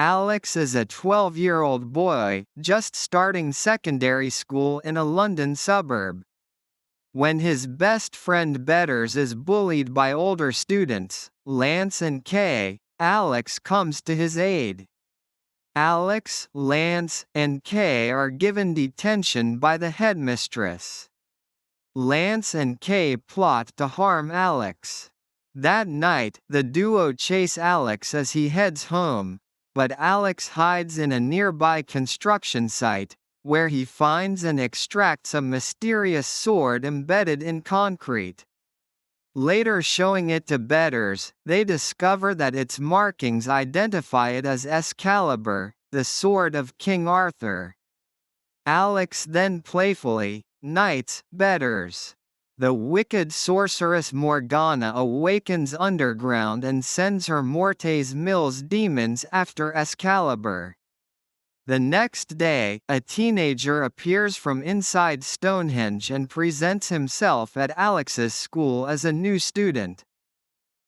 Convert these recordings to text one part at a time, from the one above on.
Alex is a 12-year-old boy, just starting secondary school in a London suburb. When his best friend Betters is bullied by older students, Lance and Kaye, Alex comes to his aid. Alex, Lance, and Kaye are given detention by the headmistress. Lance and Kaye plot to harm Alex. That night, the duo chase Alex as he heads home, but Alex hides in a nearby construction site, where he finds and extracts a mysterious sword embedded in concrete. Later showing it to Betters, they discover that its markings identify it as Excalibur, the sword of King Arthur. Alex then playfully knights Betters. The wicked sorceress Morgana awakens underground and sends her Mortes Milles demons after Excalibur. The next day, a teenager appears from inside Stonehenge and presents himself at Alex's school as a new student.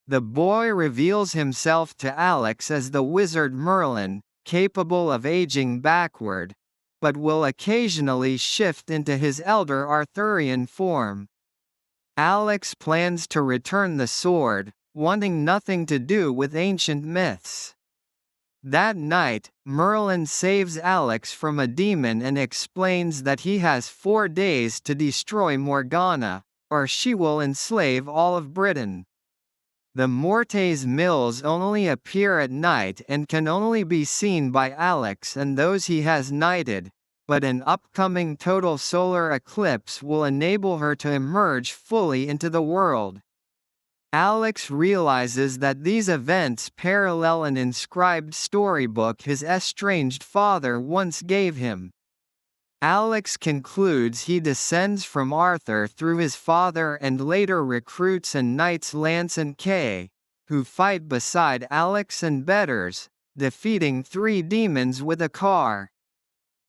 The boy reveals himself to Alex as the wizard Merlin, capable of aging backward, but will occasionally shift into his elder Arthurian form. Alex plans to return the sword, wanting nothing to do with ancient myths. That night, Merlin saves Alex from a demon and explains that he has 4 days to destroy Morgana, or she will enslave all of Britain. The Mortes Milles only appear at night and can only be seen by Alex and those he has knighted, but an upcoming total solar eclipse will enable her to emerge fully into the world. Alex realizes that these events parallel an inscribed storybook his estranged father once gave him. Alex concludes he descends from Arthur through his father and later recruits and knights Lance and Kaye, who fight beside Alex and Betters, defeating 3 demons with a car.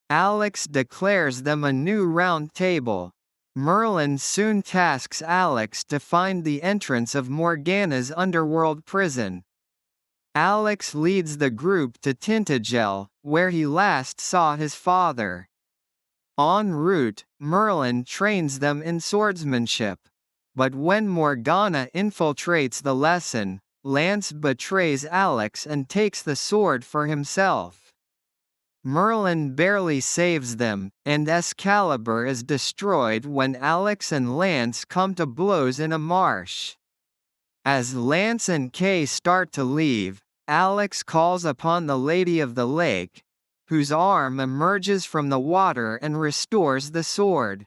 Alex declares them a new round table. Merlin soon tasks Alex to find the entrance of Morgana's underworld prison. Alex leads the group to Tintagel, where he last saw his father. En route, Merlin trains them in swordsmanship. But when Morgana infiltrates the lesson, Lance betrays Alex and takes the sword for himself. Merlin barely saves them, and Excalibur is destroyed when Alex and Lance come to blows in a marsh. As Lance and Kaye start to leave, Alex calls upon the Lady of the Lake, whose arm emerges from the water and restores the sword.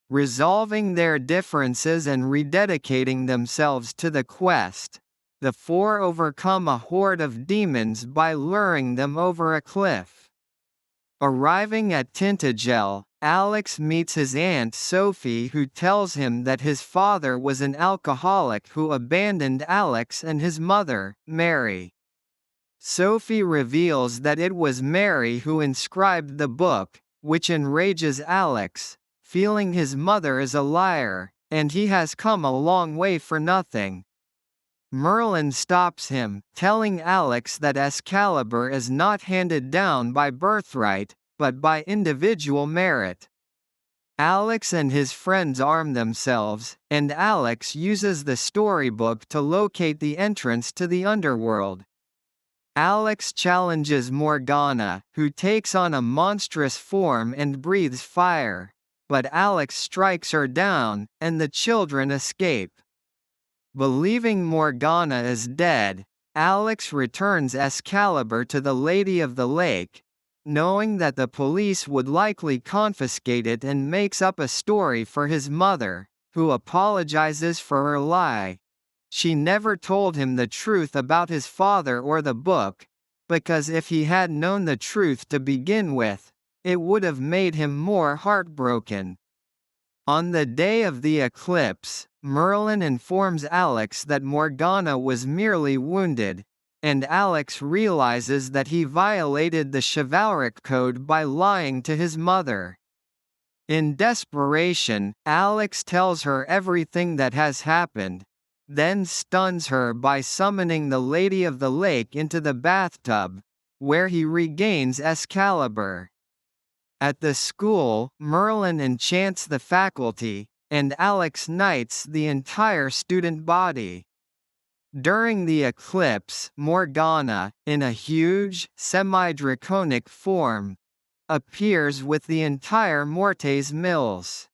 Resolving their differences and rededicating themselves to the quest, the 4 overcome a horde of demons by luring them over a cliff. Arriving at Tintagel, Alex meets his aunt Sophie, who tells him that his father was an alcoholic who abandoned Alex and his mother, Mary. Sophie reveals that it was Mary who inscribed the book, which enrages Alex, feeling his mother is a liar, and he has come a long way for nothing. Merlin stops him, telling Alex that Excalibur is not handed down by birthright, but by individual merit. Alex and his friends arm themselves, and Alex uses the storybook to locate the entrance to the underworld. Alex challenges Morgana, who takes on a monstrous form and breathes fire, but Alex strikes her down, and the children escape. Believing Morgana is dead, Alex returns Excalibur to the Lady of the Lake, knowing that the police would likely confiscate it, and makes up a story for his mother, who apologizes for her lie. She never told him the truth about his father or the book, because if he had known the truth to begin with, it would have made him more heartbroken. On the day of the eclipse, Merlin informs Alex that Morgana was merely wounded, and Alex realizes that he violated the chivalric code by lying to his mother. In desperation, Alex tells her everything that has happened, then stuns her by summoning the Lady of the Lake into the bathtub, where he regains Excalibur. At the school, Merlin enchants the faculty, and Alex knights the entire student body. During the eclipse, Morgana, in a huge, semi-draconic form, appears with the entire Mortes Milles.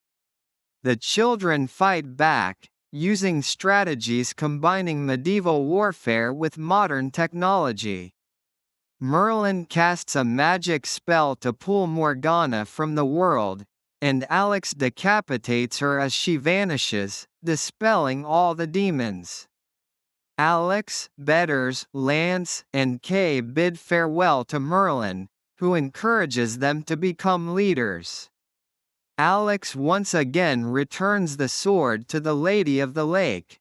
The children fight back, using strategies combining medieval warfare with modern technology. Merlin casts a magic spell to pull Morgana from the world, and Alex decapitates her as she vanishes, dispelling all the demons. Alex, Betters, Lance, and Kaye bid farewell to Merlin, who encourages them to become leaders. Alex once again returns the sword to the Lady of the Lake,